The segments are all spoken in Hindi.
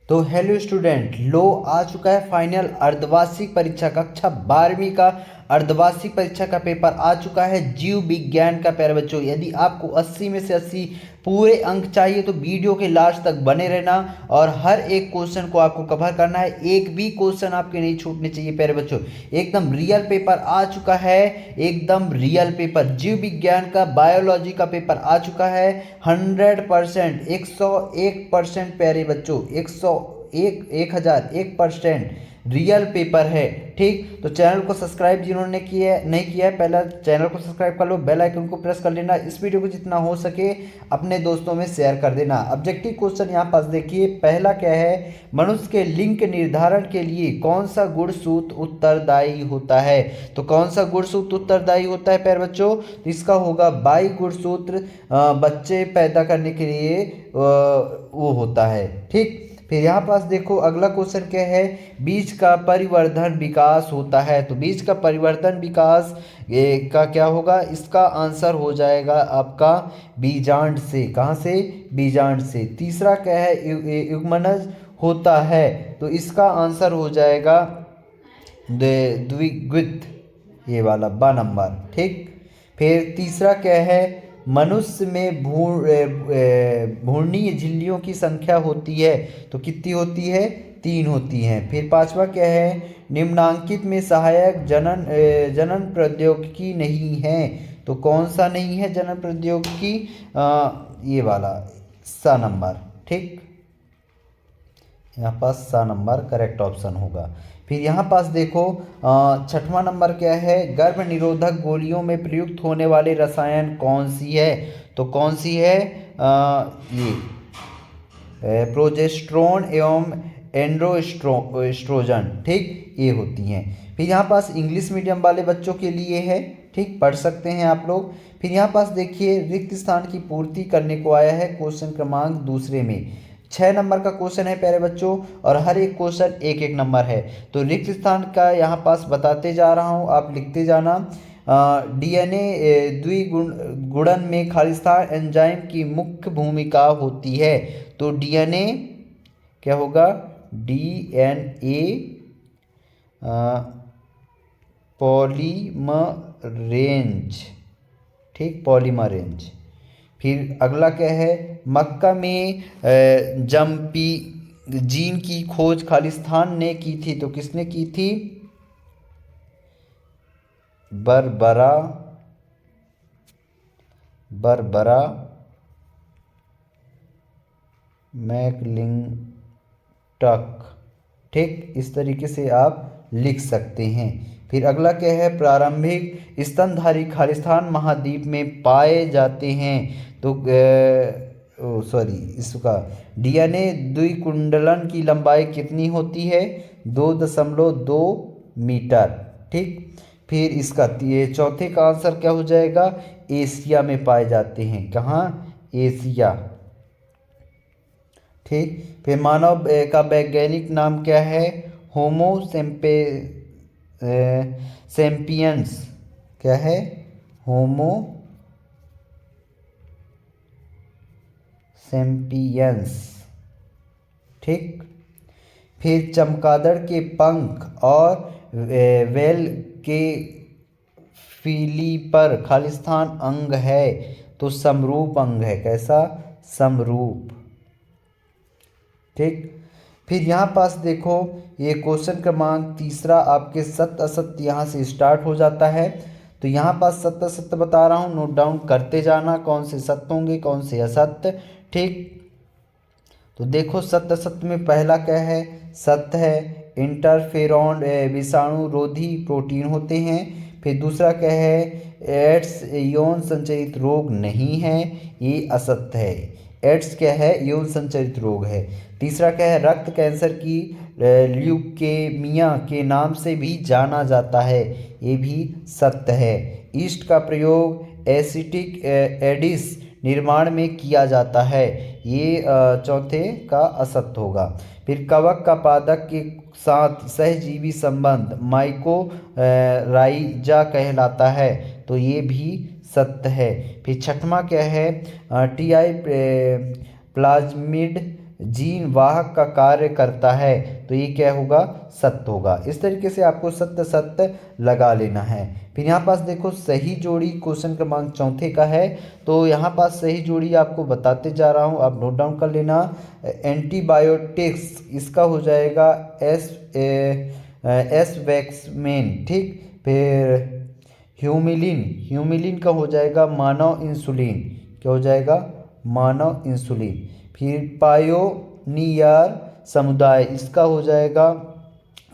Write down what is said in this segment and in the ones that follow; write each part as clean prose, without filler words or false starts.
तो हेलो स्टूडेंट, लो आ चुका है फाइनल अर्धवार्षिक परीक्षा कक्षा 12वीं का अर्धवार्षिक परीक्षा का पेपर आ चुका है जीव विज्ञान का। प्यारे बच्चों, यदि आपको 80 में से 80 पूरे अंक चाहिए तो वीडियो के लास्ट तक बने रहना और हर एक क्वेश्चन को आपको कवर करना है। एक भी क्वेश्चन आपके नहीं छूटने चाहिए। प्यारे बच्चों, एकदम रियल पेपर आ चुका है, एकदम रियल पेपर जीव विज्ञान का, बायोलॉजी का पेपर आ चुका है 100%, 101%। प्यारे बच्चों, 1001% रियल पेपर है। ठीक, तो चैनल को सब्सक्राइब जिन्होंने किया नहीं किया है, पहला चैनल को सब्सक्राइब कर लो, बेल आइकन को प्रेस कर लेना, इस वीडियो को जितना हो सके अपने दोस्तों में शेयर कर देना। ऑब्जेक्टिव क्वेश्चन यहाँ पास देखिए, पहला क्या है, मनुष्य के लिंग के निर्धारण के लिए कौन सा गुणसूत्र उत्तरदायी होता है। तो कौन सा गुणसूत्र उत्तरदायी होता है प्यारे बच्चों, तो इसका होगा बाई गुणसूत्र। बच्चे पैदा करने के लिए वो होता है। ठीक, फिर यहाँ पास देखो अगला क्वेश्चन क्या है, बीज का परिवर्धन विकास होता है। तो बीज का परिवर्धन विकास का क्या होगा, इसका आंसर हो जाएगा आपका बीजांड से। कहाँ से, बीजांड से। तीसरा क्या है, युग्मनज होता है, तो इसका आंसर हो जाएगा द्विगुत, ये वाला बा नंबर। ठीक, फिर तीसरा क्या है, मनुष्य में भ्रूणीय झिल्लियों की संख्या होती है, तो कितनी होती है, 3 होती हैं। फिर पांचवा क्या है, निम्नांकित में सहायक जनन प्रौद्योगिकी नहीं है। तो कौन सा नहीं है जनन प्रौद्योगिकी, ये वाला सा नंबर। ठीक, यहाँ पास सा नंबर करेक्ट ऑप्शन होगा। फिर यहाँ पास देखो छठवां नंबर क्या है, गर्भ निरोधक गोलियों में प्रयुक्त होने वाले रसायन कौन सी है। तो कौन सी है, ये प्रोजेस्ट्रोन एवं एंड्रोस्ट्रोजन। ठीक, ये होती हैं। फिर यहाँ पास इंग्लिश मीडियम वाले बच्चों के लिए है, ठीक, पढ़ सकते हैं आप लोग। फिर यहाँ पास देखिए रिक्त स्थान की पूर्ति करने को आया है क्वेश्चन क्रमांक दूसरे में। 6 नंबर का क्वेश्चन है प्यारे बच्चों, और हर एक क्वेश्चन एक एक नंबर है। तो रिक्त स्थान का यहाँ पास बताते जा रहा हूँ, आप लिखते जाना। डीएनए द्विगुणन में खालिस्तान एंजाइम की मुख्य भूमिका होती है। तो डीएनए क्या होगा, डीएनए पॉलीमरेंज। ठीक, पॉलीमरेंज। फिर अगला क्या है, मक्का में जम्पी जीन की खोज खालिस्तान ने की थी। तो किसने की थी, बरबरा मैकलिंटक। ठीक, इस तरीके से आप लिख सकते हैं। फिर अगला क्या है, प्रारंभिक स्तनधारी खालिस्तान महाद्वीप में पाए जाते हैं। तो इसका डीएनए द्विकुंडलन की लंबाई कितनी होती है, 2.2 मीटर। ठीक, फिर इसका ये चौथे का आंसर क्या हो जाएगा, एशिया में पाए जाते हैं। कहाँ, एशिया। ठीक, फिर मानव का वैज्ञानिक नाम क्या है, होमो सेम्पियंस। क्या है, होमो सेम्पियंस। ठीक, फिर चमगादड़ के पंख और वेल के फिलीपर खालिस्तान अंग है। तो समरूप अंग है। कैसा, समरूप। ठीक, फिर यहाँ पास देखो ये क्वेश्चन क्रमांक तीसरा आपके सत्य असत्य यहाँ से स्टार्ट हो जाता है। तो यहाँ पास सत्य असत्य बता रहा हूँ, नोट डाउन करते जाना, कौन से सत्य होंगे कौन से असत्य। ठीक, तो देखो सत्य असत्य में पहला क्या है, सत्य है इंटरफेरॉन विषाणु रोधी प्रोटीन होते हैं। फिर दूसरा क्या है, एड्स यौन संचरित रोग नहीं है, ये असत्य है। एड्स क्या है, यौन संचरित रोग है। तीसरा क्या है, रक्त कैंसर की ल्यूकेमिया के नाम से भी जाना जाता है, ये भी सत्य है। ईस्ट का प्रयोग एसिटिक एडिस निर्माण में किया जाता है, ये चौथे का असत्य होगा। फिर कवक का पादप के साथ सहजीवी संबंध माइकोराइजा कहलाता है, तो ये भी सत्य है। फिर छठवां क्या है, टीआई प्लाज्मिड जीन वाहक का कार्य करता है, तो ये क्या होगा, सत्य होगा। इस तरीके से आपको सत्य सत्य लगा लेना है। फिर यहाँ पास देखो सही जोड़ी क्वेश्चन क्रमांक चौथे का है, तो यहाँ पास सही जोड़ी आपको बताते जा रहा हूँ, आप नोट डाउन कर लेना। एंटीबायोटिक्स इसका हो जाएगा एस वैक्समेन, ठीक। फिर ह्यूमिलिन का हो जाएगा मानव इंसुलिन, क्या हो जाएगा, मानव इंसुलिन। फिर पायोनियर समुदाय इसका हो जाएगा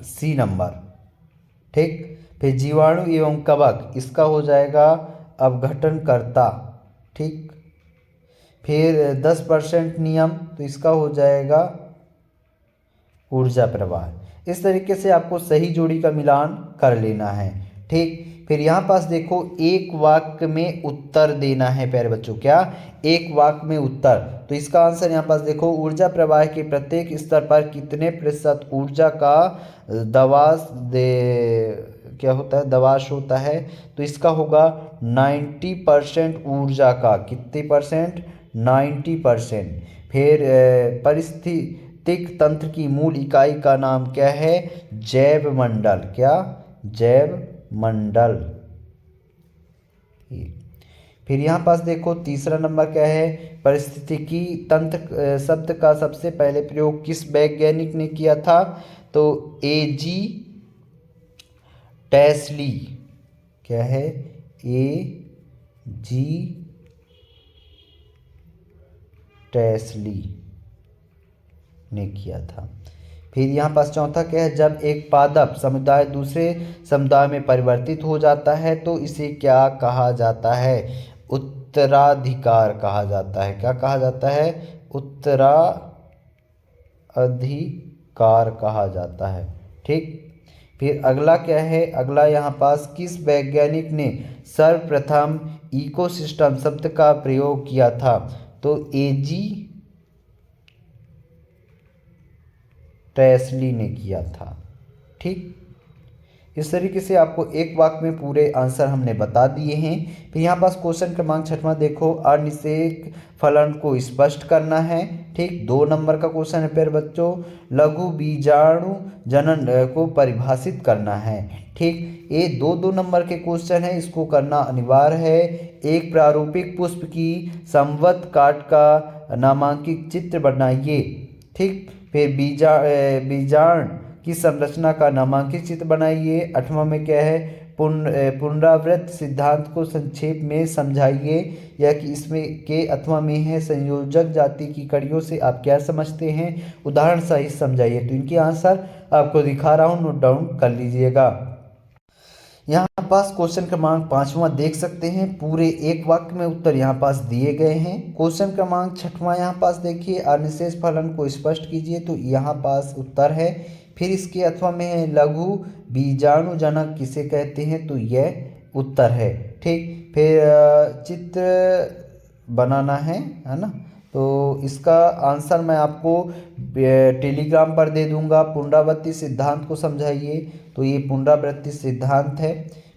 सी नंबर, ठीक। फिर जीवाणु एवं कवक इसका हो जाएगा अपघटनकर्ता, ठीक। फिर 10% नियम, तो इसका हो जाएगा ऊर्जा प्रवाह। इस तरीके से आपको सही जोड़ी का मिलान कर लेना है, ठीक। फिर यहाँ पास देखो एक वाक्य में उत्तर देना है प्यारे बच्चों, क्या, एक वाक्य में उत्तर। तो इसका आंसर यहाँ पास देखो, ऊर्जा प्रवाह के प्रत्येक स्तर पर कितने प्रतिशत ऊर्जा का दवाश क्या होता है, दवाश होता है, तो इसका होगा 90% ऊर्जा का, कितने परसेंट, 90%। फिर पारिस्थितिक तंत्र की मूल इकाई का नाम क्या है, जैव मंडल, क्या, जैव मंडल। फिर यहाँ पास देखो तीसरा नंबर क्या है, पारिस्थितिकी तंत्र शब्द का सबसे पहले प्रयोग किस वैज्ञानिक ने किया था, तो A.G. टैसली, क्या है, A.G. टैसली ने किया था। फिर यहाँ पास चौथा क्या है, जब एक पादप समुदाय दूसरे समुदाय में परिवर्तित हो जाता है तो इसे क्या कहा जाता है, उत्तराधिकार कहा जाता है, क्या कहा जाता है, उत्तराधिकार कहा जाता है, ठीक। फिर अगला क्या है, अगला यहाँ पास किस वैज्ञानिक ने सर्वप्रथम इकोसिस्टम शब्द का प्रयोग किया था, तो A.G. टैसली ने किया था, ठीक। इस तरीके से आपको एक वाक्य में पूरे आंसर हमने बता दिए हैं। फिर यहाँ पास क्वेश्चन क्रमांक 6वां देखो, अनिषेक फलन को स्पष्ट करना है, ठीक। 2 नंबर का क्वेश्चन है प्यारे बच्चों। लघु बीजाणु जनन को परिभाषित करना है, ठीक। ये 2 नंबर के क्वेश्चन है, इसको करना अनिवार्य है। एक प्रारूपिक पुष्प की संवत काट का नामांकित चित्र बनाइए, ठीक। फिर बीजाण की संरचना का नामांकित चित्र बनाइए। 8वां में क्या है, पुनरावृत्त सिद्धांत को संक्षेप में समझाइए, या कि इसमें के अथवा में है संयोजक जाति की कड़ियों से आप क्या समझते हैं, उदाहरण सहित समझाइए। तो इनके आंसर आपको दिखा रहा हूँ, नोट डाउन कर लीजिएगा। यहाँ पास क्वेश्चन क्रमांक 5वां देख सकते हैं, पूरे एक वाक्य में उत्तर यहाँ पास दिए गए हैं। क्वेश्चन क्रमांक 6वां यहाँ पास देखिए, अनिशेष फलन को स्पष्ट कीजिए, तो यहाँ पास उत्तर है। फिर इसके अथवा में है लघु बीजाणु जनक किसे कहते हैं, तो यह उत्तर है, ठीक। फिर चित्र बनाना है ना, तो इसका आंसर मैं आपको टेलीग्राम पर दे दूंगा। पुनरावृत्ति सिद्धांत को समझाइए, तो ये पुनरावृत्ति सिद्धांत है।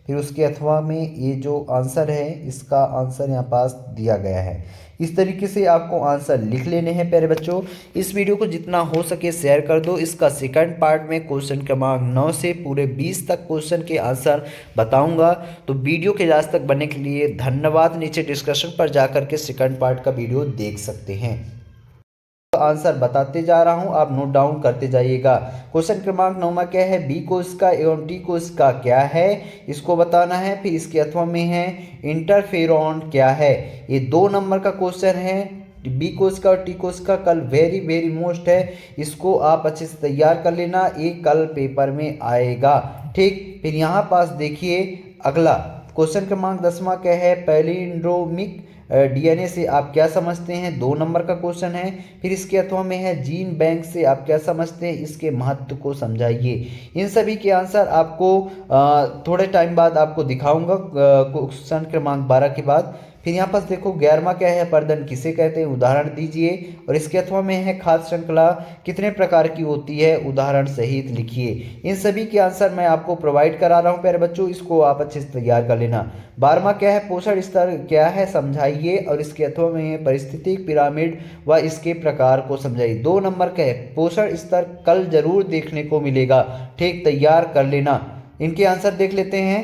फिर उसके अथवा में ये जो आंसर है, इसका आंसर यहाँ पास दिया गया है। इस तरीके से आपको आंसर लिख लेने हैं प्यारे बच्चों। इस वीडियो को जितना हो सके शेयर कर दो। इसका सेकंड पार्ट में क्वेश्चन क्रमांक 9 से पूरे 20 तक क्वेश्चन के आंसर बताऊंगा। तो वीडियो के लास्ट तक बनने के लिए धन्यवाद। नीचे डिस्क्रिप्शन पर जाकर के सेकंड पार्ट का वीडियो देख सकते हैं। आंसर बताते जा रहा हूं, आप नोट डाउन करते जाइएगा। क्वेश्चन क्रमांक 9 क्या है, बी कोशिका एवं टी कोशिका क्या है, इसको बताना है। फिर इसके अथवा में है इंटरफेरॉन क्या है। ये 2 नंबर का क्वेश्चन है। बी कोशिका और टी कोशिका कल वेरी मोस्ट है, इसको आप अच्छे से तैयार कर लेना, ये कल पेपर में आएगा, ठीक। फिर यहाँ पास देखिए अगला क्वेश्चन क्रमांक 10वां क्या है, पैलिंड्रोमिक डीएनए से आप क्या समझते हैं, 2 नंबर का क्वेश्चन है। फिर इसके अथवा में है जीन बैंक से आप क्या समझते हैं, इसके महत्व को समझाइए। इन सभी के आंसर आपको थोड़े टाइम बाद आपको दिखाऊंगा क्वेश्चन क्रमांक 12 के बाद। फिर यहाँ पास देखो 11वां क्या है, अपर्दन किसे कहते हैं, उदाहरण दीजिए। और इसके अथवा में है खाद्य श्रृंखला कितने प्रकार की होती है, उदाहरण सहित लिखिए। इन सभी के आंसर मैं आपको प्रोवाइड करा रहा हूँ प्यारे बच्चों, इसको आप अच्छे से तैयार कर लेना। 12वां क्या है, पोषण स्तर क्या है समझाइए, और इसके अथवा में है परिस्थितिक पिरामिड व इसके प्रकार को समझाइए। 2 नंबर का है, पोषण स्तर कल जरूर देखने को मिलेगा, ठीक, तैयार कर लेना। इनके आंसर देख लेते हैं।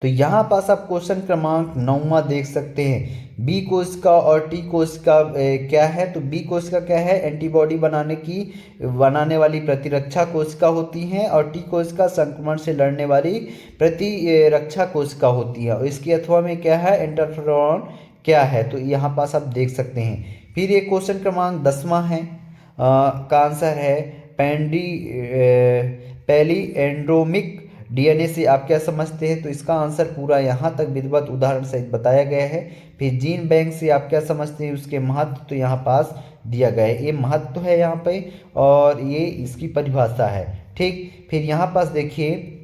तो यहाँ पास आप क्वेश्चन क्रमांक 9वां देख सकते हैं। बी कोशिका और टी कोशिका क्या है, तो बी कोशिका क्या है, एंटीबॉडी बनाने वाली प्रतिरक्षा कोशिका होती हैं, और टी कोशिका संक्रमण से लड़ने वाली प्रतिरक्षा कोशिका होती है। और इसके अथवा में क्या है, इंटरफेरॉन क्या है, तो यहाँ पास आप देख सकते हैं। फिर ये क्वेश्चन क्रमांक 10वां है, का आंसर है पहली एंड्रोमिक डीएनए से आप क्या समझते हैं, तो इसका आंसर पूरा यहाँ तक विधिवत उदाहरण सहित बताया गया है। फिर जीन बैंक से आप क्या समझते हैं, उसके महत्व तो यहाँ पास दिया गया है, ये महत्व है यहाँ पे, और ये इसकी परिभाषा है, ठीक। फिर यहाँ पास देखिए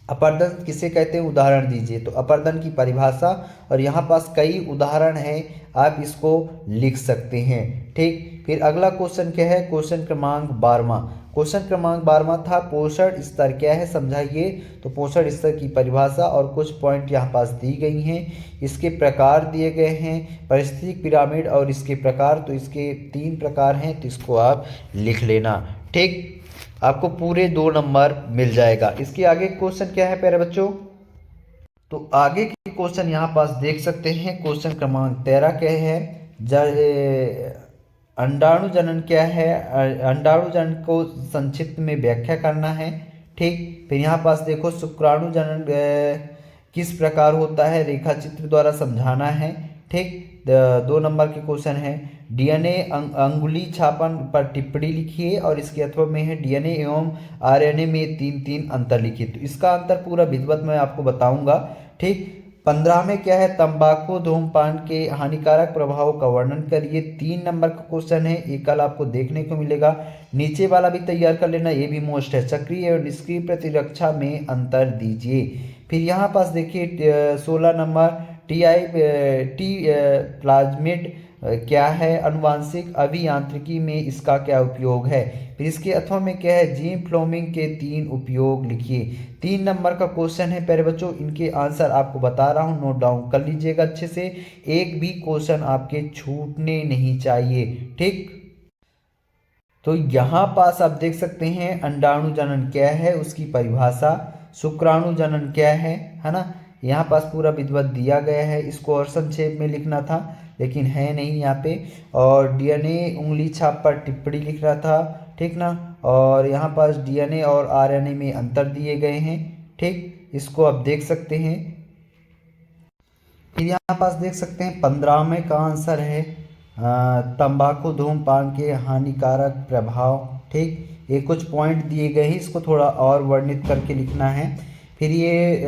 अपर्दन किसे कहते हैं, उदाहरण दीजिए। तो अपर्दन की परिभाषा, और यहाँ पास कई उदाहरण हैं, आप इसको लिख सकते हैं, ठीक। फिर अगला क्वेश्चन क्या है, क्वेश्चन क्रमांक 12वां। क्वेश्चन क्रमांक 12वां था पोषण स्तर क्या है समझाइए। तो पोषण स्तर की परिभाषा और कुछ पॉइंट यहाँ पास दी गई हैं, इसके प्रकार दिए गए हैं, परिस्थितिक पिरामिड और इसके प्रकार, तो इसके 3 प्रकार हैं, तो इसको आप लिख लेना, ठीक। आपको पूरे 2 नंबर मिल जाएगा। इसके आगे क्वेश्चन क्या है प्यारे बच्चों, तो आगे के क्वेश्चन यहाँ पास देख सकते हैं। क्वेश्चन क्रमांक 13 क्या है, अंडाणु जनन क्या है, अंडाणु जनन को संक्षिप्त में व्याख्या करना है, ठीक। फिर यहाँ पास देखो शुक्राणु जनन किस प्रकार होता है, रेखा चित्र द्वारा समझाना है, ठीक। 2 नंबर के क्वेश्चन है डीएनए अंगुली छापन पर टिप्पणी लिखिए, और इसके अथवा में है डीएनए एवं आरएनए में 3 अंतर लिखिए। तो इसका अंतर पूरा विधिवत मैं आपको बताऊंगा, ठीक। 15 में क्या है, तंबाकू धूम्रपान के हानिकारक प्रभाव का वर्णन करिए। 3 नंबर का क्वेश्चन है, ये कल आपको देखने को मिलेगा। नीचे वाला भी तैयार कर लेना, ये भी मोस्ट है, सक्रिय और निष्क्रिय प्रतिरक्षा में अंतर दीजिए। फिर यहाँ पास देखिए 16 नंबर टी प्लाज्मिड क्या है, अनुवांशिक अभियांत्रिकी में इसका क्या उपयोग है। फिर इसके अथवा में क्या है, जीन फ्लोमिंग के 3 उपयोग लिखिए। 3 नंबर का क्वेश्चन है प्यारे बच्चों, इनके आंसर आपको बता रहा हूँ, नोट डाउन कर लीजिएगा अच्छे से, एक भी क्वेश्चन आपके छूटने नहीं चाहिए, ठीक। तो यहाँ पास आप देख सकते हैं अंडाणु जनन क्या है, उसकी परिभाषा, शुक्राणु जनन क्या है ना, यहाँ पास पूरा विधिवत दिया गया है, इसको और संक्षेप में लिखना था लेकिन है नहीं यहाँ पे। और डीएनए उंगली छाप पर टिप्पणी लिख रहा था, ठीक ना। और यहाँ पास डीएनए और आरएनए में अंतर दिए गए हैं, ठीक, इसको आप देख सकते हैं। फिर यहाँ पास देख सकते हैं 15वें का आंसर है तंबाकू धूम्रपान के हानिकारक प्रभाव, ठीक। ये कुछ पॉइंट दिए गए हैं, इसको थोड़ा और वर्णित करके लिखना है। फिर ये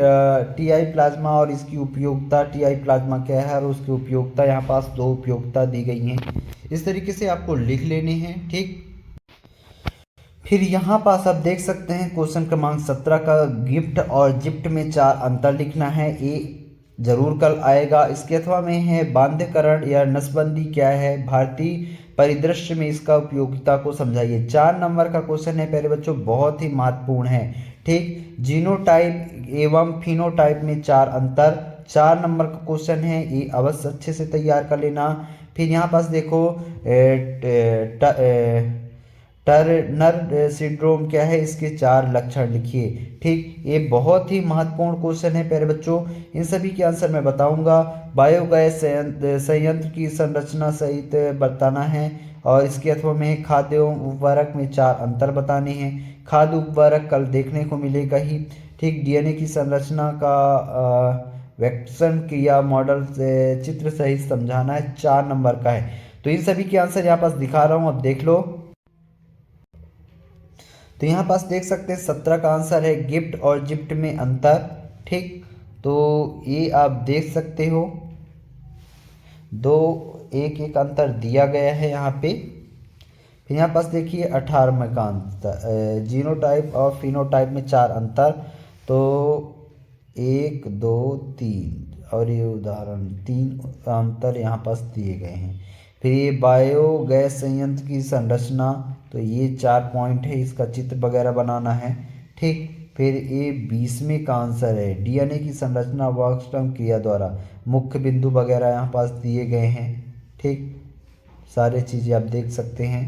टीआई प्लाज्मा और इसकी उपयोगिता, टीआई प्लाज्मा क्या है और उसकी उपयोगिता, यहाँ पास 2 उपयोगिता दी गई हैं, इस तरीके से आपको लिख लेने हैं, ठीक। फिर यहाँ पास आप देख सकते हैं क्वेश्चन क्रमांक 17 का गिफ्ट और जिप्ट में 4 अंतर लिखना है, ये जरूर कल आएगा। इसके अथवा में है बाध्यकरण या नसबंदी क्या है, भारतीय परिदृश्य में इसका उपयोगिता को समझाइए। 4 नंबर का क्वेश्चन है प्यारे बच्चों, बहुत ही महत्वपूर्ण है, ठीक। जीनोटाइप एवं फिनोटाइप में 4 अंतर, 4 नंबर का क्वेश्चन है, ये अवश्य अच्छे से तैयार कर लेना। फिर यहाँ पास देखो टर्नर सिंड्रोम क्या है, इसके 4 लक्षण लिखिए, ठीक। ये बहुत ही महत्वपूर्ण क्वेश्चन है प्यारे बच्चों, इन सभी के आंसर मैं बताऊंगा। बायोगैस संयंत्र की संरचना सहित बताना है, और इसके अथवा में खाद्य एवं उर्वरक में 4 अंतर बताने हैं। खाद्य उर्वरक कल देखने को मिलेगा ही, ठीक। डीएनए की संरचना का वैक्सन क्रिया मॉडल से चित्र सहित समझाना है, 4 नंबर का है। तो इन सभी के आंसर यहाँ पास दिखा रहा हूँ, अब देख लो। तो यहाँ पास देख सकते हैं 17 का आंसर है गिफ्ट और जिप्ट में अंतर, ठीक। तो ये आप देख सकते हो 2 एक अंतर दिया गया है यहाँ पे। फिर यहाँ पास देखिए 18वें का अंतर, जीनोटाइप और फिनोटाइप में 4 अंतर, तो 1 2 3 और ये उदाहरण 3 अंतर यहाँ पास दिए गए हैं। फिर ये बायोगैस संयंत्र की संरचना, तो ये 4 पॉइंट है, इसका चित्र वगैरह बनाना है। ठीक, फिर ये 20वें का आंसर है, डीएनए की संरचना वर्कस्टर्म क्रिया द्वारा, मुख्य बिंदु वगैरह यहाँ पास दिए गए हैं। ठीक, सारे चीज़ें आप देख सकते हैं।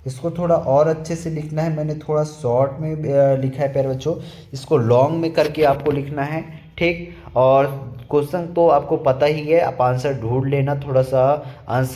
इसको थोड़ा और अच्छे से लिखना है, मैंने थोड़ा शॉर्ट में लिखा है प्यारे बच्चों, इसको लॉन्ग में करके आपको लिखना है। ठीक, और क्वेश्चन तो आपको पता ही है, आप आंसर ढूंढ लेना, थोड़ा सा आंसर